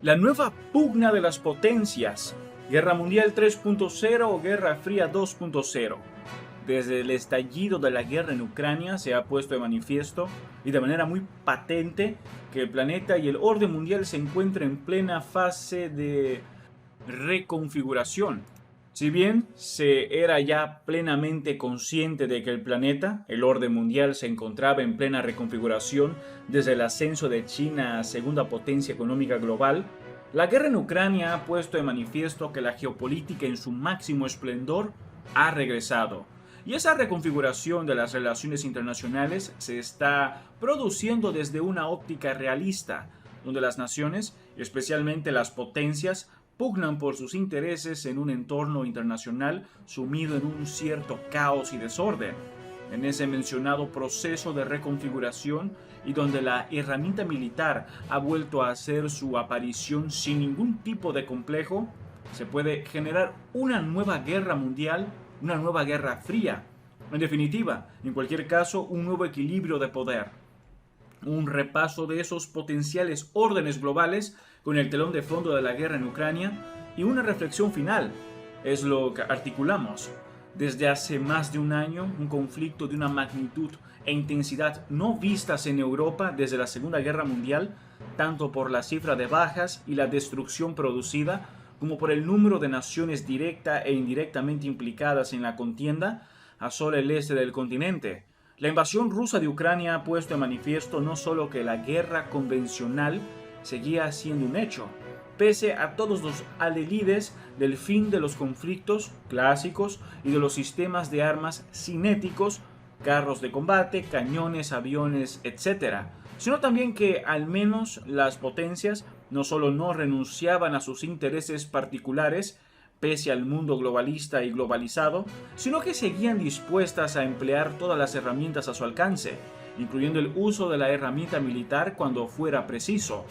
La nueva pugna de las potencias, Guerra Mundial 3.0 o Guerra Fría 2.0. Desde el estallido de la guerra en Ucrania se ha puesto de manifiesto y de manera muy patente que el planeta y el orden mundial se encuentran en plena fase de reconfiguración. Si bien se era ya plenamente consciente de que el planeta, el orden mundial, se encontraba en plena reconfiguración desde el ascenso de China a segunda potencia económica global, la guerra en Ucrania ha puesto de manifiesto que la geopolítica en su máximo esplendor ha regresado. Y esa reconfiguración de las relaciones internacionales se está produciendo desde una óptica realista, donde las naciones, especialmente las potencias, pugnan por sus intereses en un entorno internacional sumido en un cierto caos y desorden. En ese mencionado proceso de reconfiguración y donde la herramienta militar ha vuelto a hacer su aparición sin ningún tipo de complejo, se puede generar una nueva guerra mundial, una nueva guerra fría. En definitiva, en cualquier caso, un nuevo equilibrio de poder. Un repaso de esos potenciales órdenes globales con el telón de fondo de la guerra en Ucrania y una reflexión final. Es lo que articulamos. Desde hace más de un año, un conflicto de una magnitud e intensidad no vistas en Europa desde la Segunda Guerra Mundial, tanto por la cifra de bajas y la destrucción producida, como por el número de naciones directa e indirectamente implicadas en la contienda, asola el este del continente. La invasión rusa de Ucrania ha puesto de manifiesto no solo que la guerra convencional seguía siendo un hecho, pese a todos los adalides del fin de los conflictos clásicos y de los sistemas de armas cinéticos, carros de combate, cañones, aviones, etc., sino también que al menos las potencias no solo no renunciaban a sus intereses particulares, pese al mundo globalista y globalizado, sino que seguían dispuestas a emplear todas las herramientas a su alcance, incluyendo el uso de la herramienta militar cuando fuera preciso.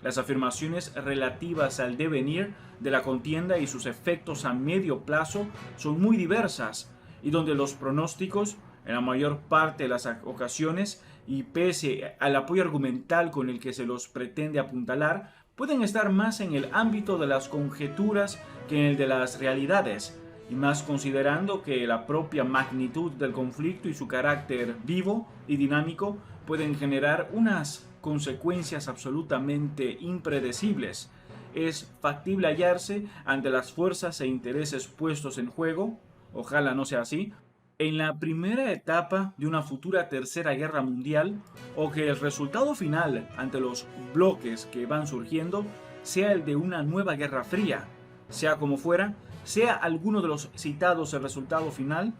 Las afirmaciones relativas al devenir de la contienda y sus efectos a medio plazo son muy diversas, y donde los pronósticos, en la mayor parte de las ocasiones, y pese al apoyo argumental con el que se los pretende apuntalar, pueden estar más en el ámbito de las conjeturas que en el de las realidades, y más considerando que la propia magnitud del conflicto y su carácter vivo y dinámico pueden generar unas consecuencias absolutamente impredecibles. Es factible hallarse ante las fuerzas e intereses puestos en juego, ojalá no sea así, en la primera etapa de una futura tercera guerra mundial, o que el resultado final ante los bloques que van surgiendo sea el de una nueva guerra fría. Sea como fuera, sea alguno de los citados el resultado final,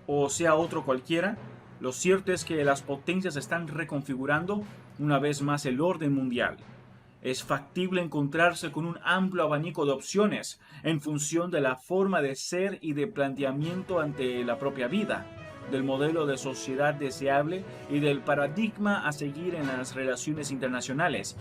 o sea otro cualquiera, lo cierto es que las potencias están reconfigurando una vez más el orden mundial. Es factible encontrarse con un amplio abanico de opciones en función de la forma de ser y de planteamiento ante la propia vida, del modelo de sociedad deseable y del paradigma a seguir en las relaciones internacionales.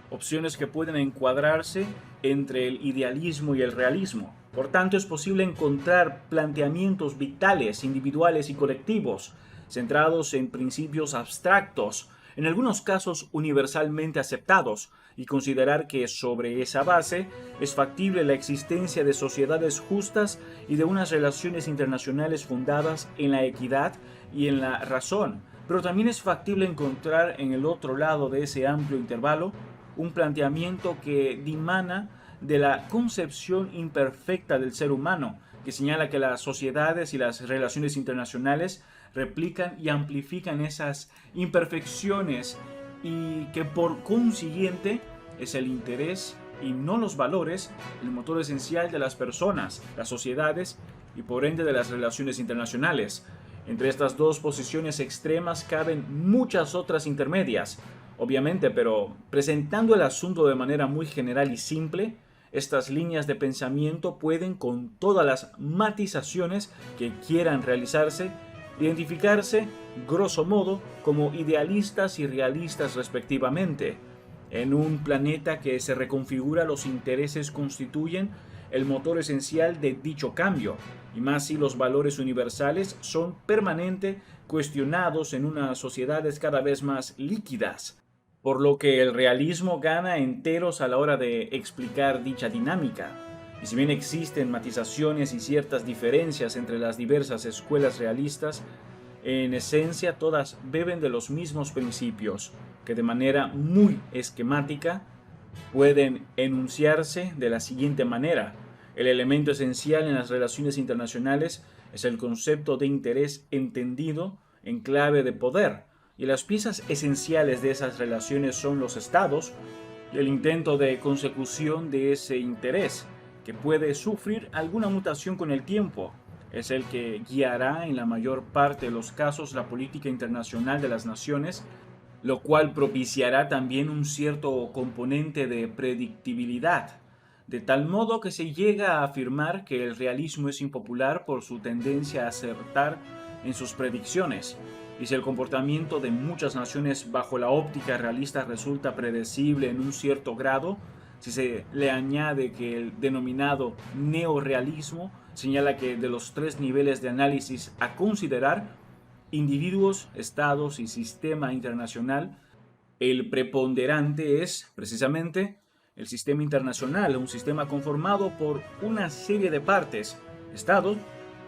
Opciones que pueden encuadrarse entre el idealismo y el realismo. Por tanto, es posible encontrar planteamientos vitales, individuales y colectivos, centrados en principios abstractos, en algunos casos universalmente aceptados, y considerar que sobre esa base es factible la existencia de sociedades justas y de unas relaciones internacionales fundadas en la equidad y en la razón. Pero también es factible encontrar en el otro lado de ese amplio intervalo un planteamiento que dimana de la concepción imperfecta del ser humano, que señala que las sociedades y las relaciones internacionales replican y amplifican esas imperfecciones y que por consiguiente es el interés y no los valores el motor esencial de las personas, las sociedades y por ende de las relaciones internacionales. Entre estas dos posiciones extremas caben muchas otras intermedias, obviamente, pero presentando el asunto de manera muy general y simple, estas líneas de pensamiento pueden, con todas las matizaciones que quieran realizarse, identificarse, grosso modo, como idealistas y realistas respectivamente. En un planeta que se reconfigura, los intereses constituyen el motor esencial de dicho cambio, y más si los valores universales son permanentemente cuestionados en unas sociedades cada vez más líquidas. por lo que el realismo gana enteros a la hora de explicar dicha dinámica. Y si bien existen matizaciones y ciertas diferencias entre las diversas escuelas realistas, en esencia todas beben de los mismos principios, que de manera muy esquemática pueden enunciarse de la siguiente manera. El elemento esencial en las relaciones internacionales es el concepto de interés entendido en clave de poder, y las piezas esenciales de esas relaciones son los estados y el intento de consecución de ese interés, que puede sufrir alguna mutación con el tiempo. Es el que guiará en la mayor parte de los casos la política internacional de las naciones, lo cual propiciará también un cierto componente de predictibilidad, de tal modo que se llega a afirmar que el realismo es impopular por su tendencia a acertar en sus predicciones. Y si el comportamiento de muchas naciones bajo la óptica realista resulta predecible en un cierto grado, si se le añade que el denominado neorrealismo señala que de los tres niveles de análisis a considerar, individuos, estados y sistema internacional, el preponderante es precisamente el sistema internacional, un sistema conformado por una serie de partes, estados,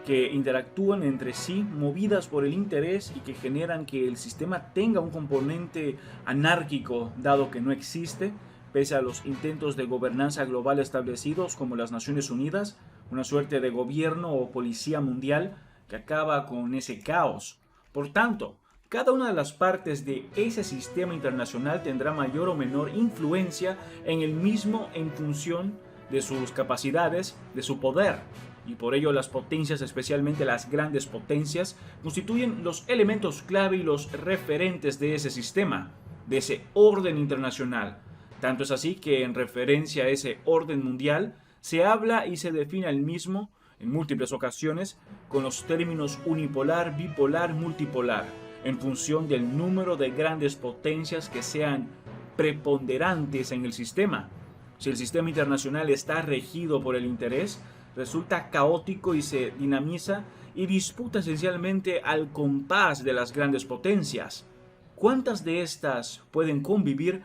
que interactúan entre sí movidas por el interés y que generan que el sistema tenga un componente anárquico, dado que no existe, pese a los intentos de gobernanza global establecidos como las Naciones Unidas, una suerte de gobierno o policía mundial que acaba con ese caos. Por tanto, cada una de las partes de ese sistema internacional tendrá mayor o menor influencia en el mismo en función de sus capacidades, de su poder. Y por ello las potencias, especialmente las grandes potencias, constituyen los elementos clave y los referentes de ese sistema, de ese orden internacional. Tanto es así que en referencia a ese orden mundial se habla y se define al mismo en múltiples ocasiones con los términos unipolar, bipolar, multipolar, en función del número de grandes potencias que sean preponderantes en el sistema. Si el sistema internacional está regido por el interés, resulta caótico y se dinamiza y disputa esencialmente al compás de las grandes potencias. ¿Cuántas de estas pueden convivir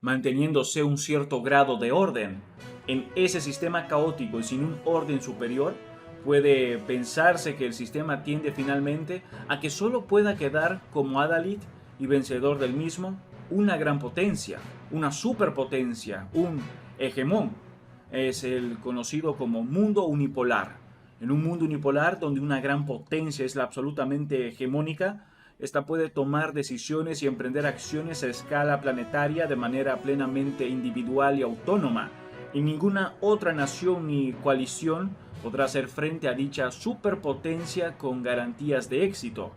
manteniéndose un cierto grado de orden? En ese sistema caótico y sin un orden superior, puede pensarse que el sistema tiende finalmente a que solo pueda quedar como adalid y vencedor del mismo una gran potencia, una superpotencia, un hegemón. Es el conocido como mundo unipolar. En un mundo unipolar donde una gran potencia es la absolutamente hegemónica, esta puede tomar decisiones y emprender acciones a escala planetaria de manera plenamente individual y autónoma, y ninguna otra nación ni coalición podrá hacer frente a dicha superpotencia con garantías de éxito.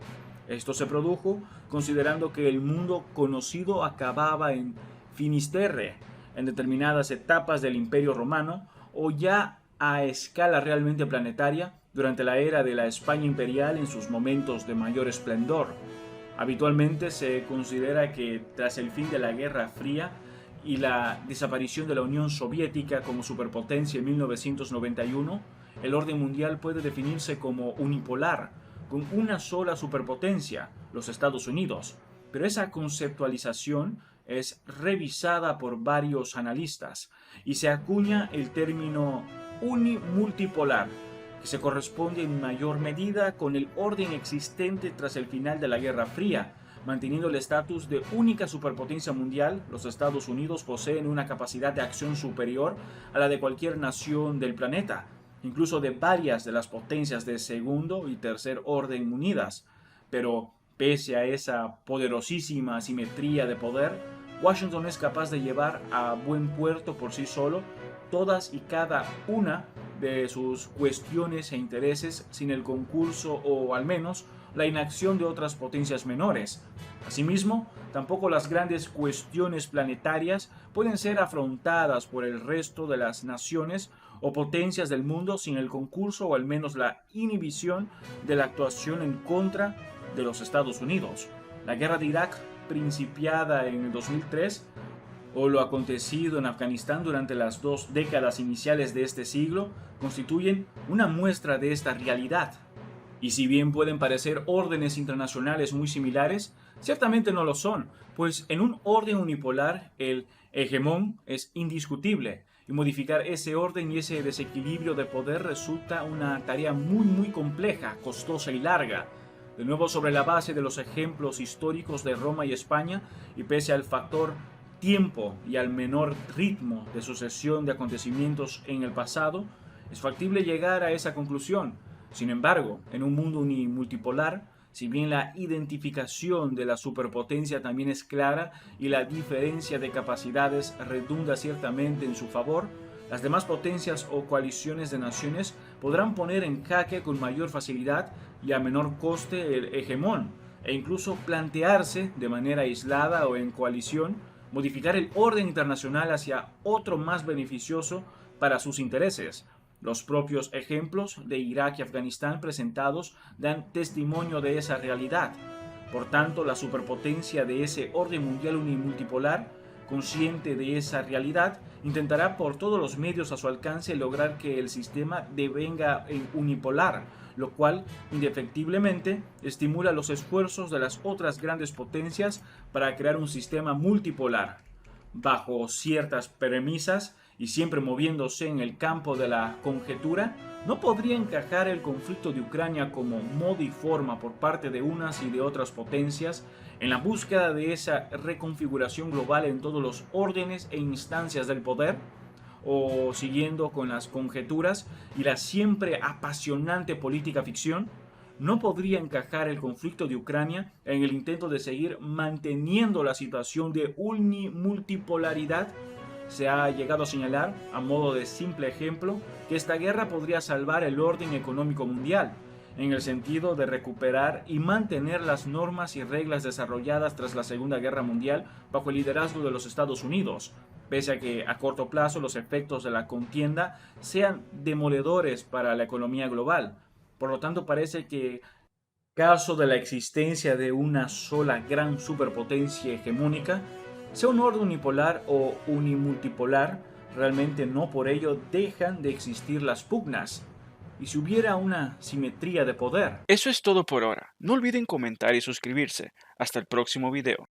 Esto se produjo considerando que el mundo conocido acababa en Finisterre, en determinadas etapas del Imperio Romano, o ya a escala realmente planetaria durante la era de la España imperial en sus momentos de mayor esplendor. Habitualmente se considera que tras el fin de la Guerra Fría y la desaparición de la Unión Soviética como superpotencia en 1991, el orden mundial puede definirse como unipolar, con una sola superpotencia, los Estados Unidos. Pero esa conceptualización es revisada por varios analistas y se acuña el término unimultipolar, que se corresponde en mayor medida con el orden existente tras el final de la Guerra Fría. Manteniendo el estatus de única superpotencia mundial, los Estados Unidos poseen una capacidad de acción superior a la de cualquier nación del planeta, incluso de varias de las potencias de segundo y tercer orden unidas. Pero pese a esa poderosísima asimetría de poder, Washington es capaz de llevar a buen puerto por sí solo todas y cada una de sus cuestiones e intereses sin el concurso o al menos la inacción de otras potencias menores. Asimismo, tampoco las grandes cuestiones planetarias pueden ser afrontadas por el resto de las naciones o potencias del mundo sin el concurso o al menos la inhibición de la actuación en contra de los Estados Unidos. La guerra de Irak, principiada en el 2003, o lo acontecido en Afganistán durante las 2 décadas iniciales de este siglo, constituyen una muestra de esta realidad. Y si bien pueden parecer órdenes internacionales muy similares, Ciertamente no lo son, pues en un orden unipolar el hegemón es indiscutible y modificar ese orden y ese desequilibrio de poder resulta una tarea muy compleja, costosa y larga. De nuevo sobre la base de los ejemplos históricos de Roma y España y pese al factor tiempo y al menor ritmo de sucesión de acontecimientos en el pasado, es factible llegar a esa conclusión. Sin embargo, en un mundo multipolar, si bien la identificación de la superpotencia también es clara y la diferencia de capacidades redunda ciertamente en su favor, las demás potencias o coaliciones de naciones podrán poner en jaque con mayor facilidad y a menor coste el hegemón, e incluso plantearse de manera aislada o en coalición modificar el orden internacional hacia otro más beneficioso para sus intereses. Los propios ejemplos de Irak y Afganistán presentados dan testimonio de esa realidad. Por tanto, la superpotencia de ese orden mundial unimultipolar, consciente de esa realidad, intentará por todos los medios a su alcance lograr que el sistema devenga unipolar, lo cual indefectiblemente estimula los esfuerzos de las otras grandes potencias para crear un sistema multipolar. Bajo ciertas premisas y siempre moviéndose en el campo de la conjetura, no podría encajar el conflicto de Ucrania como modo y forma por parte de unas y de otras potencias en la búsqueda de esa reconfiguración global en todos los órdenes e instancias del poder, o siguiendo con las conjeturas y la siempre apasionante política ficción, no podría encajar el conflicto de Ucrania en el intento de seguir manteniendo la situación de unimultipolaridad. Se ha llegado a señalar, a modo de simple ejemplo, que esta guerra podría salvar el orden económico mundial, en el sentido de recuperar y mantener las normas y reglas desarrolladas tras la Segunda Guerra Mundial bajo el liderazgo de los Estados Unidos, pese a que a corto plazo los efectos de la contienda sean demoledores para la economía global. Por lo tanto, parece que caso de la existencia de una sola gran superpotencia hegemónica, sea un orden unipolar o unimultipolar, realmente no por ello dejan de existir las pugnas. Y si hubiera una simetría de poder. Eso es todo por ahora. No olviden comentar y suscribirse. Hasta el próximo video.